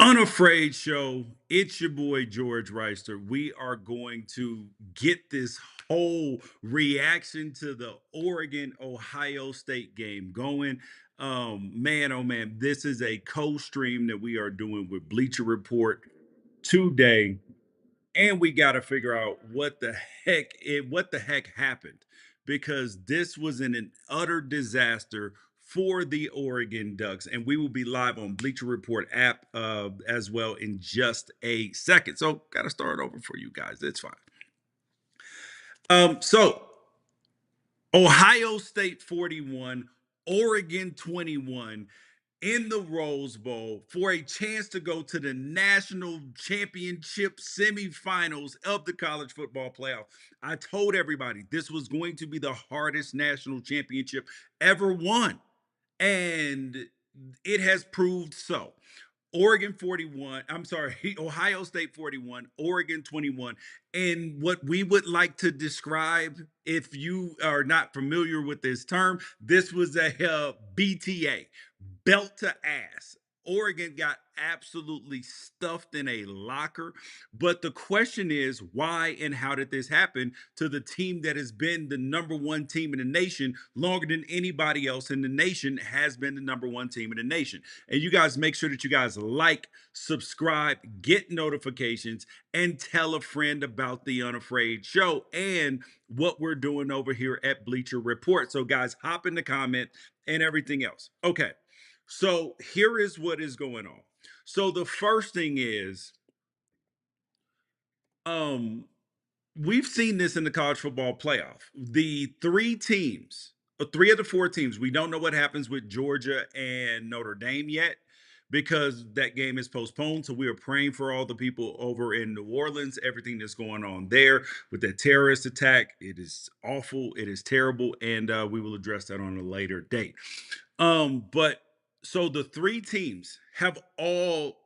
Unafraid Show. It's your boy George Wrighster. We are going to get this whole reaction to the Oregon Ohio State game going. Man, oh man, this is a co-stream that we are doing with Bleacher Report today, and we got to figure out what the heck happened, because this was an utter disaster for the Oregon Ducks, and we will be live on Bleacher Report app as well in just a second. So got to start over for you guys. It's fine. So Ohio State 41, Oregon 21 in the Rose Bowl for a chance to go to the national championship semifinals of the college football playoff. I told everybody this was going to be the hardest national championship ever won, and it has proved so. Oregon 41, I'm sorry, Ohio State 41, Oregon 21. And what we would like to describe, if you are not familiar with this term, this was a BTA, belt to ass. Oregon got absolutely stuffed in a locker. But the question is, why and how did this happen to the team that has been the number one team in the nation longer than anybody else in the nation has been the number one team in the nation? And you guys make sure that you guys like, subscribe, get notifications, and tell a friend about the Unafraid Show and what we're doing over here at Bleacher Report. So, guys, hop in the comment and everything else. Okay. So here is what is going on. So the first thing is, um, we've seen this in the college football playoff. The three teams, three of the four teams, we don't know what happens with Georgia and Notre Dame yet, because that game is postponed. So we are praying for all the people over in New Orleans, everything that's going on there with that terrorist attack. It is awful. It is terrible. And we will address that on a later date. But so the three teams have all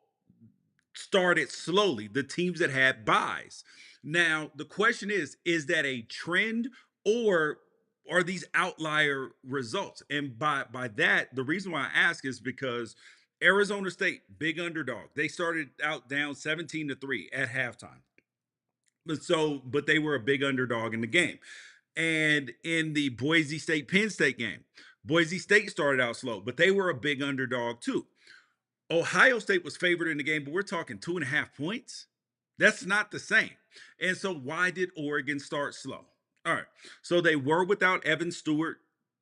started slowly, the teams that had buys. Now, the question is that a trend, or are these outlier results? And by that, the reason why I ask is because Arizona State, big underdog. They started out down 17-3 at halftime. But they were a big underdog in the game. And in the Boise State Penn State game, Boise State started out slow, but they were a big underdog too. Ohio State was favored in the game, but we're talking 2.5 points. That's not the same. And so, why did Oregon start slow? All right. So, they were without Evan Stewart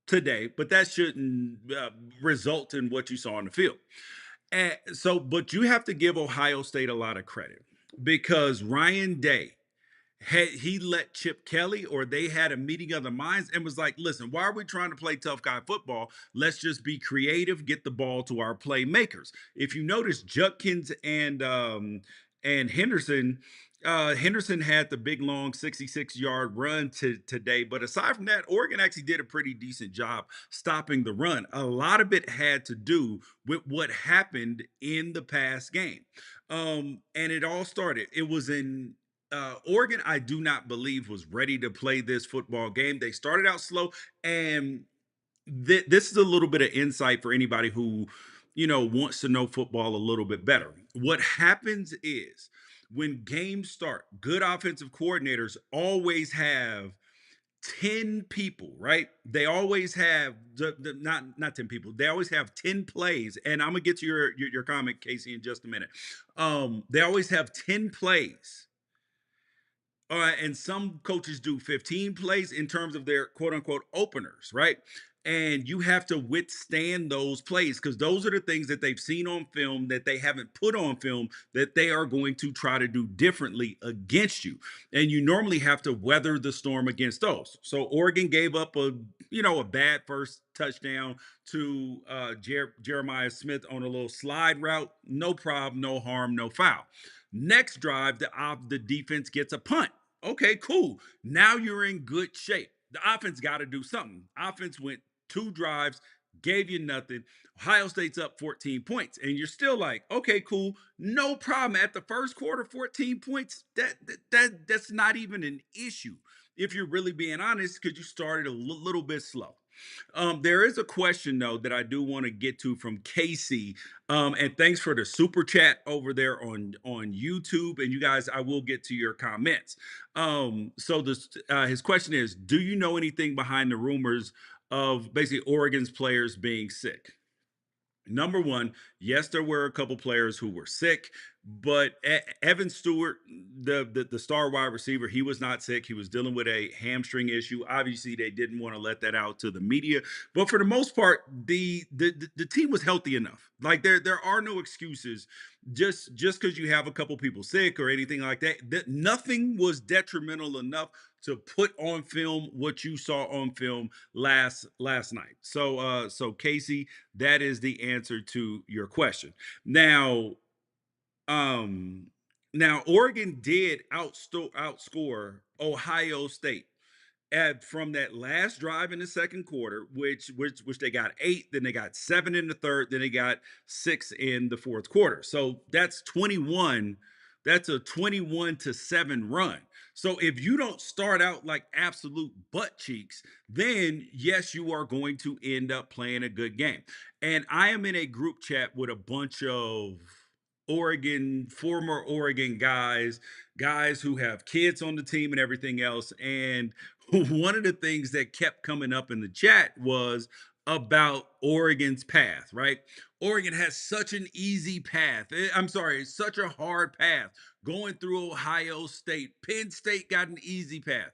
today, but that shouldn't result in what you saw on the field. And so, but you have to give Ohio State a lot of credit, because Ryan Day had he let Chip Kelly, or they had a meeting of the minds and was like, listen, why are we trying to play tough guy football? Let's just be creative, get the ball to our playmakers. If you notice, Judkins and Henderson, Henderson had the big long 66-yard run today. But aside from that, Oregon actually did a pretty decent job stopping the run. A lot of it had to do with what happened in the past game. And it all started. It was in Oregon, I do not believe, was ready to play this football game. They started out slow, and this is a little bit of insight for anybody who, wants to know football a little bit better. What happens is, when games start, good offensive coordinators always have 10 people, right? They always have not 10 people. They always have 10 plays. And I'm gonna get to your comment, Casey, in just a minute. They always have 10 plays, and some coaches do 15 plays in terms of their quote unquote openers, right? And you have to withstand those plays, because those are the things that they've seen on film that they haven't put on film that they are going to try to do differently against you. And you normally have to weather the storm against those. So Oregon gave up a bad first touchdown to Jeremiah Smith on a little slide route. No problem, no harm, no foul. Next drive, the defense gets a punt. Okay, cool. Now you're in good shape. The offense got to do something. Offense went two drives, gave you nothing. Ohio State's up 14 points, and you're still like, okay, cool, no problem. At the first quarter, 14 points. That's not even an issue if you're really being honest, because you started a little bit slow. There is a question though that I do want to get to from Casey. And thanks for the super chat over there on YouTube. And you guys, I will get to your comments. So this his question is: do you know anything behind the rumors of basically Oregon's players being sick? Number one, yes, there were a couple players who were sick, but Evan Stewart, the star wide receiver, he was not sick. He was dealing with a hamstring issue. Obviously, they didn't want to let that out to the media, but for the most part, the team was healthy enough. Like there are no excuses. Just because you have a couple people sick or anything like that, that nothing was detrimental enough to put on film what you saw on film last night. So Casey, that is the answer to your question. Now, um, now Oregon did outscore Ohio State from that last drive in the second quarter, which they got 8, then they got 7 in the third, then they got 6 in the fourth quarter. So that's 21. That's a 21-7 run. So if you don't start out like absolute butt cheeks, then yes, you are going to end up playing a good game. And I am in a group chat with a bunch of former Oregon guys who have kids on the team and everything else. And one of the things that kept coming up in the chat was about Oregon's path, right? Oregon has such an easy path. I'm sorry, such a hard path going through Ohio State. Penn State got an easy path.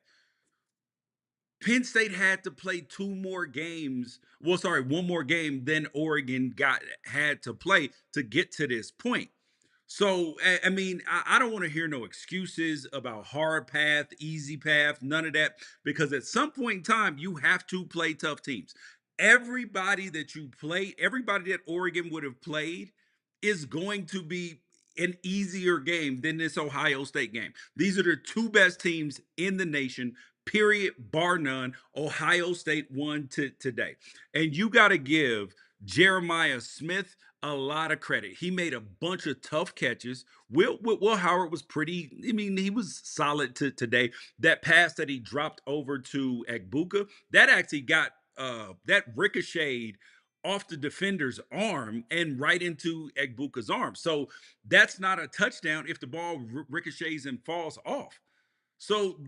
Penn State had to play two more games. Well, sorry, one more game than Oregon got had to play to get to this point. So, I mean, I don't want to hear no excuses about hard path, easy path, none of that, because at some point in time, you have to play tough teams. Everybody that Oregon would have played is going to be an easier game than this Ohio State game. These are the two best teams in the nation, period, bar none. Ohio State won today. And you got to give Jeremiah Smith a lot of credit. He made a bunch of tough catches. Will Howard was pretty, I mean, he was solid today. That pass that he dropped over to Egbuka, that actually got that ricocheted off the defender's arm and right into Egbuka's arm. So that's not a touchdown if the ball ricochets and falls off. So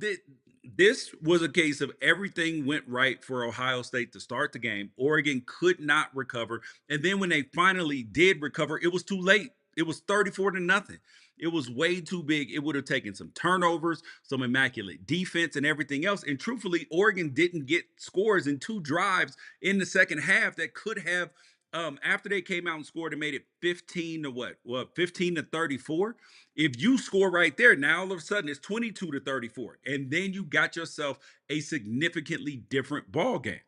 this was a case of everything went right for Ohio State to start the game. Oregon could not recover. And then when they finally did recover, it was too late. It was 34 to nothing. It was way too big. It would have taken some turnovers, some immaculate defense, and everything else. And truthfully, Oregon didn't get scores in two drives in the second half that could have, after they came out and scored and made it 15 to what 15 to 34. If you score right there, now all of a sudden it's 22 to 34. And then you got yourself a significantly different ball game.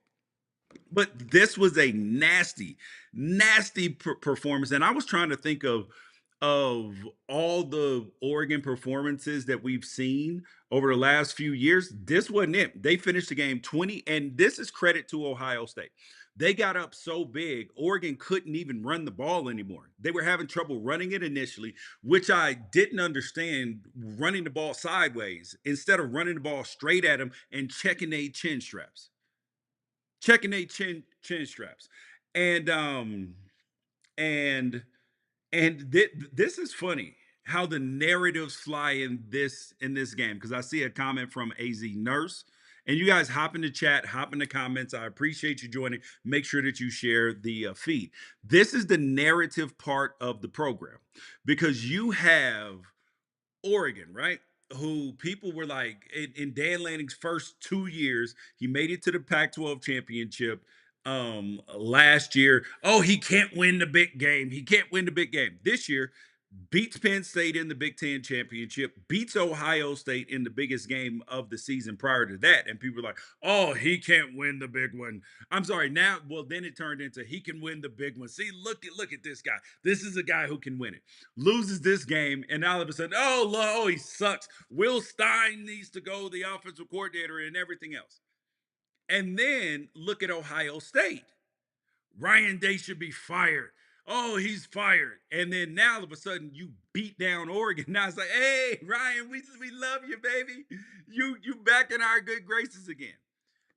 But this was a nasty performance. And I was trying to think of all the Oregon performances that we've seen over the last few years. This wasn't it. They finished the game 20, and this is credit to Ohio State. They got up so big, Oregon couldn't even run the ball anymore. They were having trouble running it initially, which I didn't understand, running the ball sideways instead of running the ball straight at them and checking their chin straps. Checking their chin straps. And and this is funny how the narratives fly in this game, because I see a comment from AZ Nurse. And you guys hop in the chat, hop in the comments. I appreciate you joining. Make sure that you share the feed. This is the narrative part of the program, because you have Oregon, right? Who people were like in Dan Lanning's first 2 years, he made it to the Pac-12 championship last year. Oh, he can't win the big game. He can't win the big game. This year, beats Penn State in the Big Ten championship, beats Ohio State in the biggest game of the season prior to that. And people were like, oh, he can't win the big one. I'm sorry. Now, well, then it turned into he can win the big one. See, look at this guy. This is a guy who can win it. Loses this game, and all of a sudden, oh, he sucks. Will Stein needs to go, the offensive coordinator, and everything else. And then look at Ohio State. Ryan Day should be fired. Oh, he's fired. And then now all of a sudden you beat down Oregon. Now it's like, hey, Ryan, we love you, baby. You back in our good graces again.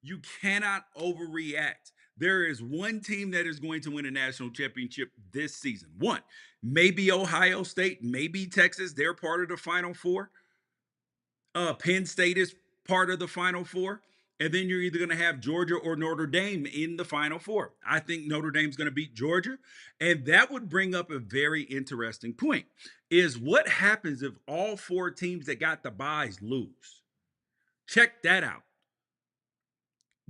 You cannot overreact. There is one team that is going to win a national championship this season. One, maybe Ohio State, maybe Texas. They're part of the Final Four. Penn State is part of the Final Four. And then you're either going to have Georgia or Notre Dame in the Final Four. I think Notre Dame's going to beat Georgia. And that would bring up a very interesting point is what happens if all four teams that got the byes lose? Check that out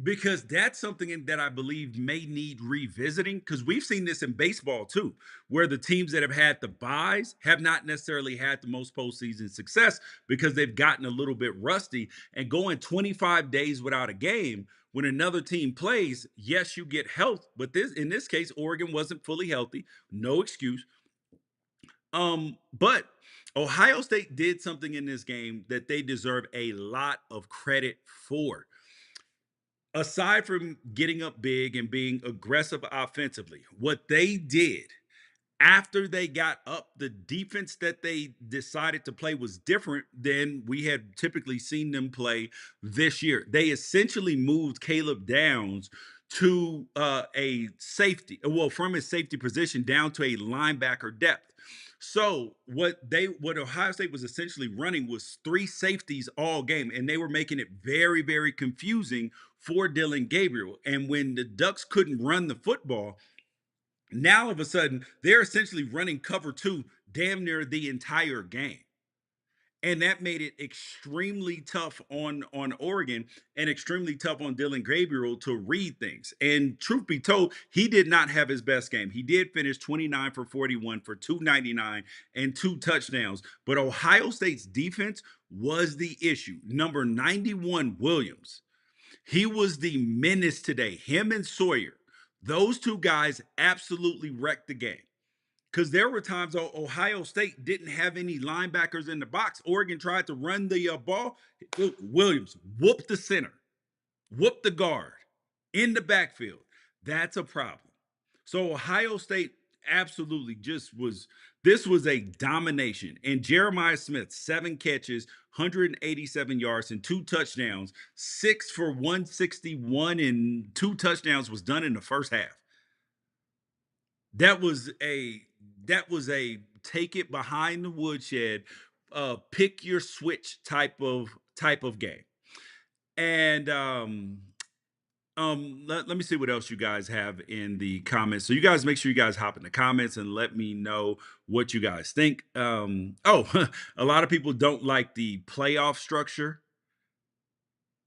because that's something that I believe may need revisiting because we've seen this in baseball too, where the teams that have had the buys have not necessarily had the most postseason success because they've gotten a little bit rusty and going 25 days without a game. When another team plays, yes, you get health, but this in this case, Oregon wasn't fully healthy, no excuse. But Ohio State did something in this game that they deserve a lot of credit for aside from getting up big and being aggressive offensively, what they did after they got up, the defense that they decided to play was different than we had typically seen them play this year. They essentially moved Caleb Downs to a safety, well, from his safety position down to a linebacker depth. So what Ohio State was essentially running was three safeties all game, and they were making it very, very confusing for Dylan Gabriel. And when the Ducks couldn't run the football, now all of a sudden they're essentially running cover two damn near the entire game. And that made it extremely tough on Oregon and extremely tough on Dylan Gabriel to read things. And truth be told, he did not have his best game. He did finish 29 for 41 for 299 and two touchdowns. But Ohio State's defense was the issue. Number 91 Williams. He was the menace today. Him and Sawyer. Those two guys absolutely wrecked the game because there were times Ohio State didn't have any linebackers in the box. Oregon tried to run the ball. Williams whooped the center, whooped the guard in the backfield. That's a problem. So Ohio State absolutely just was. This was a domination. And Jeremiah Smith, 7 catches, 187 yards, and two touchdowns, 6 for 161, and two touchdowns was done in the first half. That was a take it behind the woodshed, pick your switch type of game. And let me see what else you guys have in the comments. So you guys make sure you guys hop in the comments and let me know what you guys think. Oh, a lot of people don't like the playoff structure.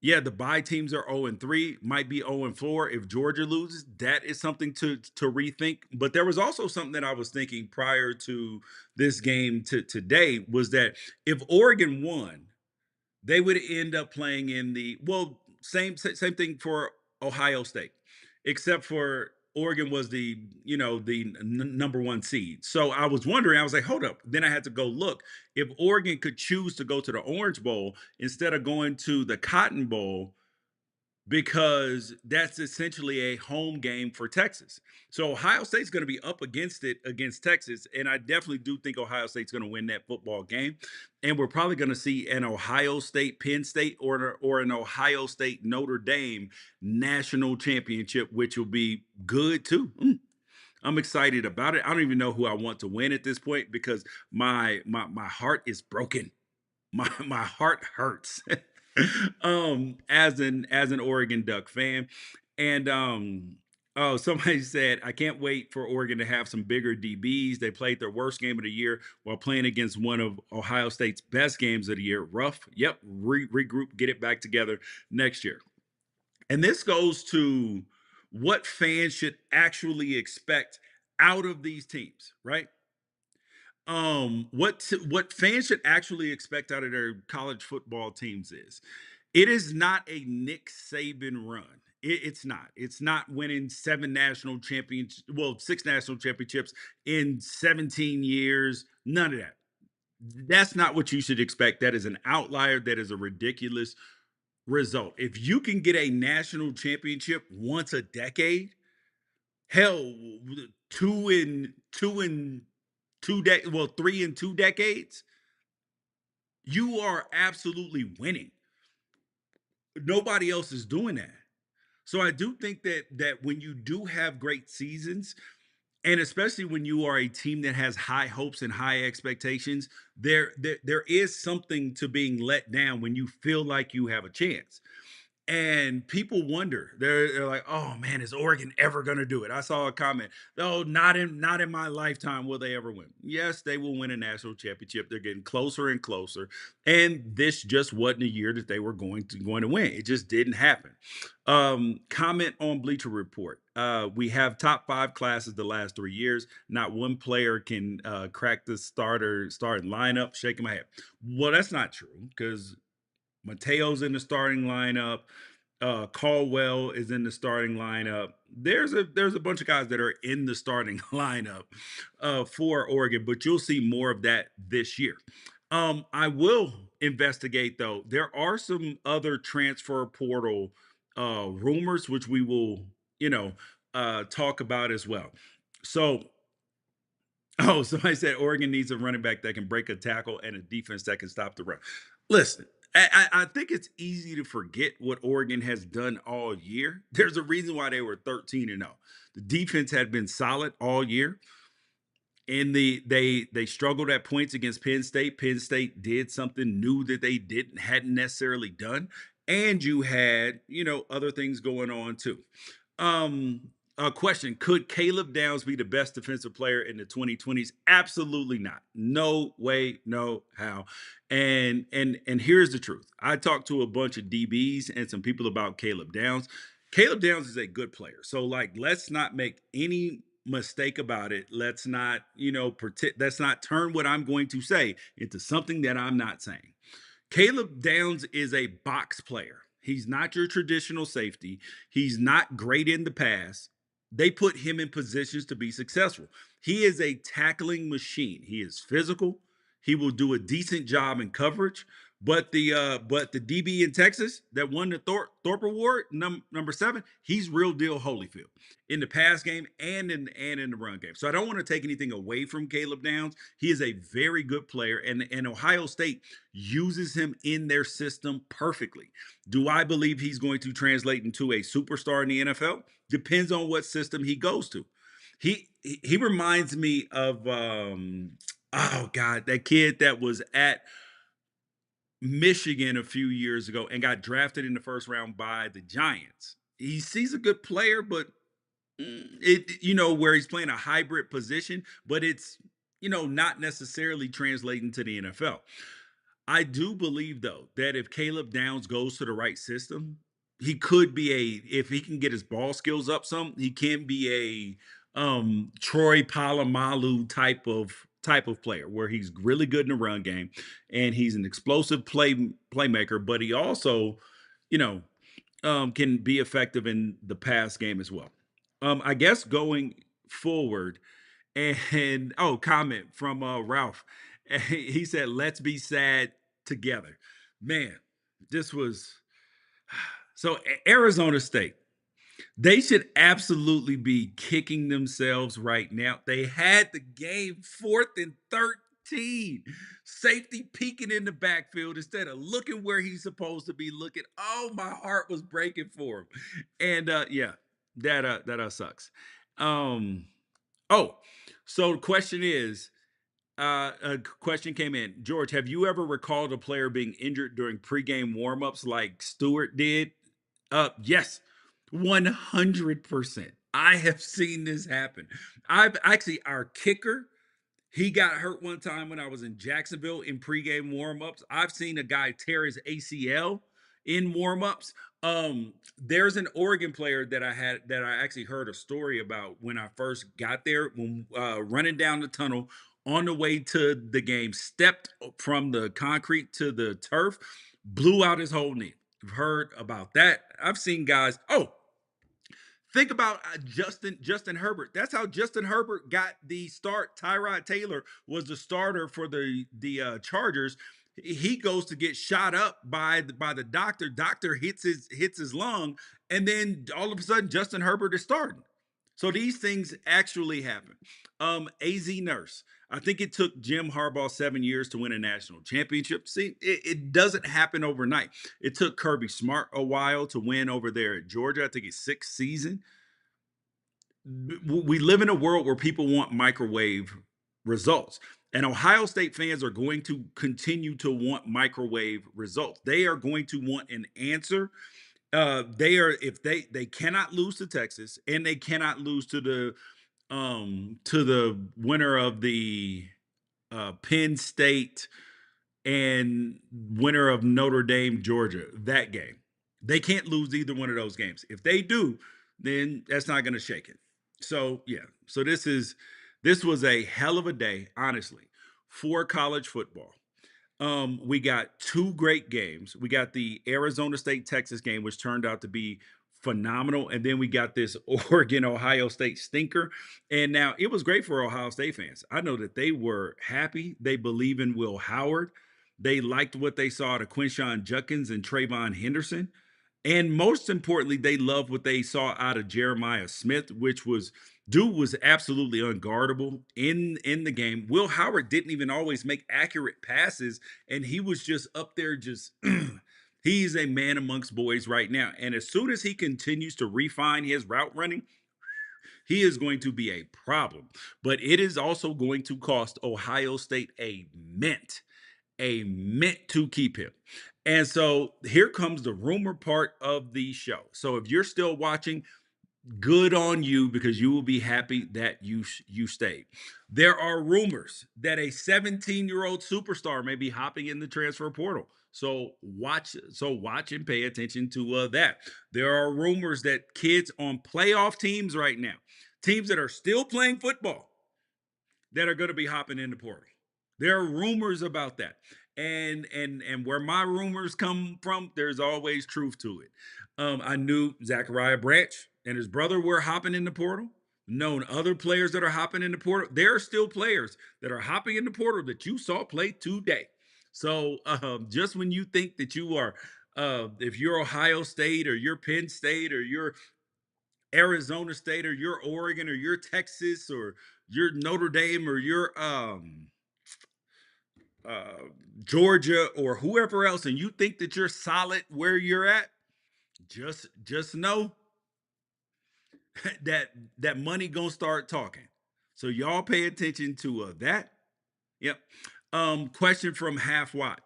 Yeah, the bye teams are 0 and 3, might be 0 and 4 if Georgia loses. That is something to rethink. But there was also something that I was thinking prior to this game to today was that if Oregon won, they would end up playing in the well, same thing for Ohio State, except for Oregon was the number one seed. So I was wondering, I was like, hold up. Then I had to go look if Oregon could choose to go to the Orange Bowl instead of going to the Cotton Bowl because that's essentially a home game for Texas. So Ohio State's going to be up against it against Texas, and I definitely do think Ohio State's going to win that football game. And we're probably going to see an Ohio State Penn State or an Ohio State Notre Dame national championship, which will be good too. I'm excited about it. I don't even know who I want to win at this point because my heart is broken. My heart hurts as an Oregon Duck fan. And oh, somebody said, I can't wait for Oregon to have some bigger DBs. They played their worst game of the year while playing against one of Ohio State's best games of the year. Rough. Yep. Regroup, get it back together next year. And this goes to what fans should actually expect out of these teams, right? What fans should actually expect out of their college football teams is it is not a Nick Saban run. It's not. It's not winning six national championships in 17 years. None of that. That's not what you should expect. That is an outlier. That is a ridiculous result. If you can get a national championship once a decade, hell, well, 3 in 2 decades, you are absolutely winning. Nobody else is doing that. So I do think that when you do have great seasons, and especially when you are a team that has high hopes and high expectations, there is something to being let down when you feel like you have a chance. And people wonder, they're like, oh man, is Oregon ever going to do it? I saw a comment, oh, not in my lifetime will they ever win. Yes, they will win a national championship. They're getting closer and closer, and this just wasn't a year that they were going to win. It just didn't happen. Comment on Bleacher Report. We have top five classes the last 3 years. Not one player can crack the starting lineup. Shaking my head. Well, that's not true because Mateo's in the starting lineup. Caldwell is in the starting lineup. There's a bunch of guys that are in the starting lineup for Oregon, but you'll see more of that this year. I will investigate though. There are some other transfer portal rumors, which we will, you know, talk about as well. So Oh, somebody said Oregon needs a running back that can break a tackle and a defense that can stop the run. Listen, I think it's easy to forget what Oregon has done all year. There's a reason why they were 13 and 0. The defense had been solid all year, and they struggled at points against Penn State. Penn State did something new that they didn't hadn't necessarily done, and you had other things going on too. A question: could Caleb Downs be the best defensive player in the 2020s? Absolutely not. No way, no how. And here's the truth. I talked to a bunch of DBs and some people about Caleb Downs. Caleb Downs is a good player. So like let's not make any mistake about it. Let's not, pretend, let's not turn what I'm going to say into something that I'm not saying. Caleb Downs is a box player. He's not your traditional safety. He's not great in the pass. They put him in positions to be successful. He is a tackling machine. He is physical. He will do a decent job in coverage. But the DB in Texas that won the Thorpe Award, number 7, he's real deal Holyfield in the pass game and in the run game. So I don't want to take anything away from Caleb Downs. He is a very good player, and Ohio State uses him in their system perfectly. Do I believe he's going to translate into a superstar in the NFL? Depends on what system he goes to. He reminds me of oh god, that kid that was at Michigan a few years ago and got drafted in the first round by the Giants. He's a good player, but where he's playing a hybrid position, but it's not necessarily translating to the NFL. I do believe though that if Caleb Downs goes to the right system, he could be if he can get his ball skills up some, he can be a Troy Polamalu type of player where he's really good in the run game and he's an explosive playmaker, but he also, you know, can be effective in the pass game as well. I guess going forward, and oh, comment from Ralph. He said, "Let's be sad together." Man, this was so Arizona State. They should absolutely be kicking themselves right now. They had the game 4th and 13. Safety peeking in the backfield instead of looking where he's supposed to be looking. Oh, my heart was breaking for him. And yeah, that sucks. Um, oh, so the question is, a question came in. George, have you ever recalled a player being injured during pregame warmups like Stewart did? Yes, 100%. I have seen this happen. I've actually, our kicker, he got hurt one time when I was in Jacksonville in pregame warmups. I've seen a guy tear his ACL in warmups. There's an Oregon player that I actually heard a story about when I first got there, when running down the tunnel on the way to the game, stepped from the concrete to the turf, blew out his whole knee. I've heard about that. I've seen guys. Oh, think about Justin Herbert. That's how Justin Herbert got the start. Tyrod Taylor was the starter for the Chargers. He goes to get shot up by the doctor. Doctor hits his lung, and then all of a sudden Justin Herbert is starting. So these things actually happen. AZ Nurse. I think it took Jim Harbaugh 7 years to win a national championship. See, it doesn't happen overnight. It took Kirby Smart a while to win over there at Georgia. I think his sixth season. We live in a world where people want microwave results. And Ohio State fans are going to continue to want microwave results. They are going to want an answer. They are if they cannot lose to Texas and they cannot lose to the winner of the Penn State and winner of Notre Dame, Georgia, that game. They can't lose either one of those games. If they do, then that's not going to shake it. So, yeah. So this was a hell of a day, honestly, for college football. We got two great games. We got the Arizona State Texas game, which turned out to be phenomenal, and then we got this Oregon Ohio State stinker. And now it was great for Ohio State fans. I know that they were happy. They believe in Will Howard. They liked what they saw to Quinshawn Judkins and Trayvon Henderson. And most importantly, they loved what they saw out of Jeremiah Smith, which was dude was absolutely unguardable in the game. Will Howard didn't even always make accurate passes, and he was just up there just he's a man amongst boys right now. And as soon as he continues to refine his route running, he is going to be a problem. But it is also going to cost Ohio State a mint to keep him. And so here comes the rumor part of the show. So if you're still watching, good on you because you will be happy that you stayed. There are rumors that a 17-year-old superstar may be hopping in the transfer portal. So watch and pay attention to that. There are rumors that kids on playoff teams right now, teams that are still playing football, that are going to be hopping in the portal. There are rumors about that. And where my rumors come from, there's always truth to it. I knew Zachariah Branch and his brother were hopping in the portal. Known other players that are hopping in the portal. There are still players that are hopping in the portal that you saw play today. So just when you think that you are, if you're Ohio State or you're Penn State or you're Arizona State or you're Oregon or you're Texas or you're Notre Dame or you're uh, Georgia or whoever else, and you think that you're solid where you're at, just know that that money gonna start talking. So y'all pay attention to that. Yep. Question from Half Watt.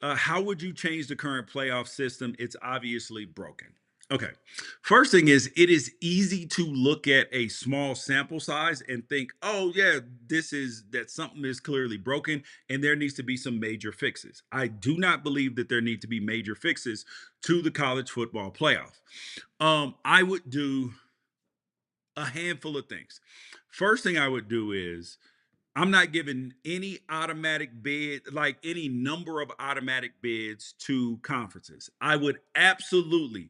How would you change the current playoff system? It's obviously broken. Okay. First thing is, it is easy to look at a small sample size and think, oh, yeah, this is that something is clearly broken and there needs to be some major fixes. I do not believe that there need to be major fixes to the college football playoff. I would do a handful of things. First thing I would do is I'm not giving any automatic bid, like any number of automatic bids to conferences. I would absolutely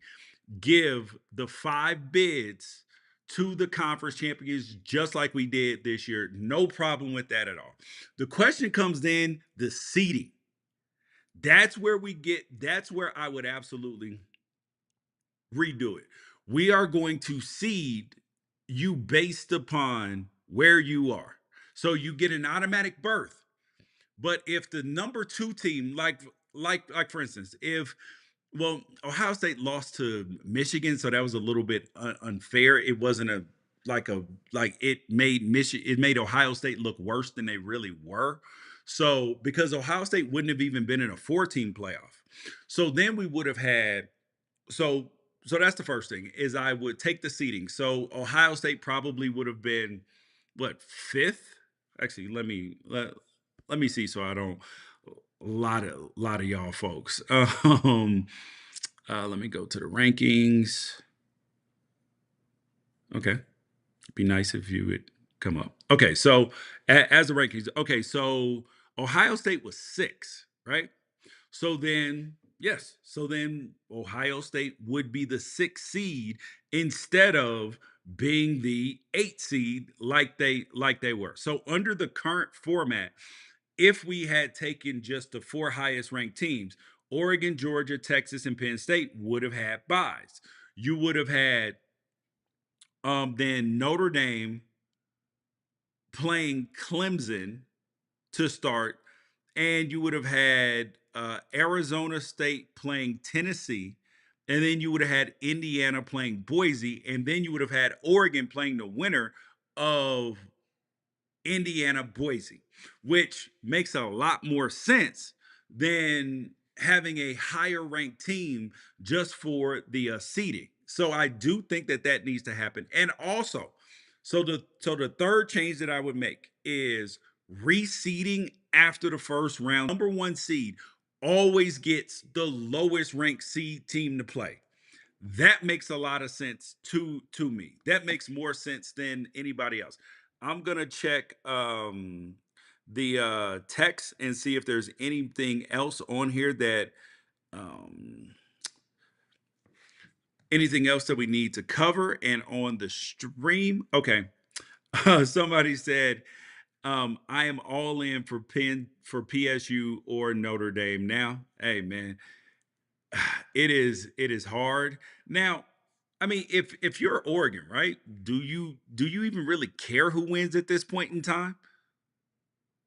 give the five bids to the conference champions just like we did this year. No problem with that at all. The question comes in the seeding. That's where I would absolutely redo it. We are going to seed you based upon where you are. So you get an automatic berth. But if the number two team, like for instance, if well, Ohio State lost to Michigan, so that was a little bit unfair. It wasn't a like a like it made Ohio State look worse than they really were. So because Ohio State wouldn't have even been in a 14 playoff. So then we would have had so so that's the first thing is I would take the seating. So Ohio State probably would have been what fifth? Actually, let me see so I don't a lot of y'all folks. Let me go to the rankings. Okay, be nice if you would come up. Okay, so as the rankings, okay, so Ohio State was six, right? So then, yes, so then Ohio State would be the sixth seed instead of being the eight seed like they were. So under the current format, if we had taken just the four highest ranked teams, Oregon, Georgia, Texas, and Penn State would have had buys. You would have had then Notre Dame playing Clemson to start, and you would have had Arizona State playing Tennessee, and then you would have had Indiana playing Boise, and then you would have had Oregon playing the winner of Indiana Boise, which makes a lot more sense than having a higher ranked team just for the seeding. So I do think that that needs to happen. And also, so the third change that I would make is reseeding after the first round. Number one seed always gets the lowest ranked seed team to play. That makes a lot of sense to me. That makes more sense than anybody else. I'm gonna check the text and see if there's anything else on here that um anything else that we need to cover. And on the stream, okay. Somebody said I am all in for PSU or Notre Dame now. Hey man, it is hard. Now, I mean, if you're Oregon, right? Do you even really care who wins at this point in time?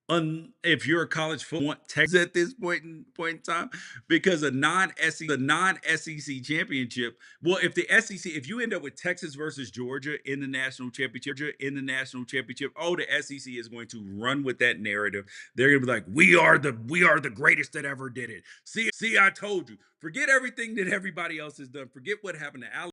If you're a college football want Texas at this point in time, because a non-SEC championship. Well, if the SEC, if you end up with Texas versus Georgia in the national championship, oh, the SEC is going to run with that narrative. They're gonna be like, we are the greatest that ever did it. See, I told you. Forget everything that everybody else has done. Forget what happened to Alabama.